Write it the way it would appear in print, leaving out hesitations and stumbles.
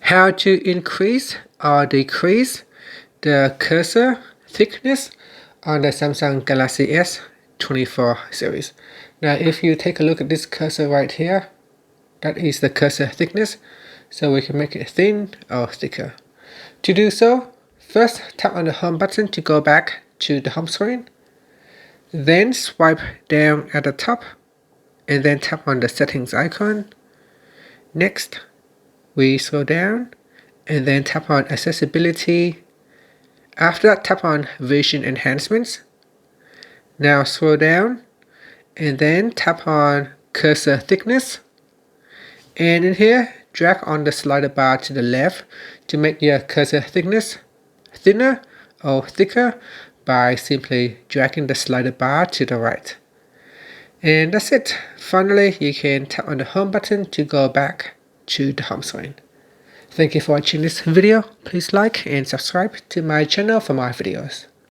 how to increase or decrease the cursor thickness on the Samsung Galaxy S24 series. Now if you take a look at this cursor right here, that is the cursor thickness, so we can make it thin or thicker. To do so, first tap on the home button to go back to the home screen, then swipe down at the top and then tap on the settings icon. Next, we scroll down and then tap on accessibility. After that, tap on vision enhancements. Now scroll down and then tap on cursor thickness, and in here drag on the slider bar to the left to make your cursor thickness thinner or thicker by simply dragging the slider bar to the right. And that's it. Finally, you can tap on the home button to go back to the home screen. Thank you for watching this video. Please like and subscribe to my channel for more videos.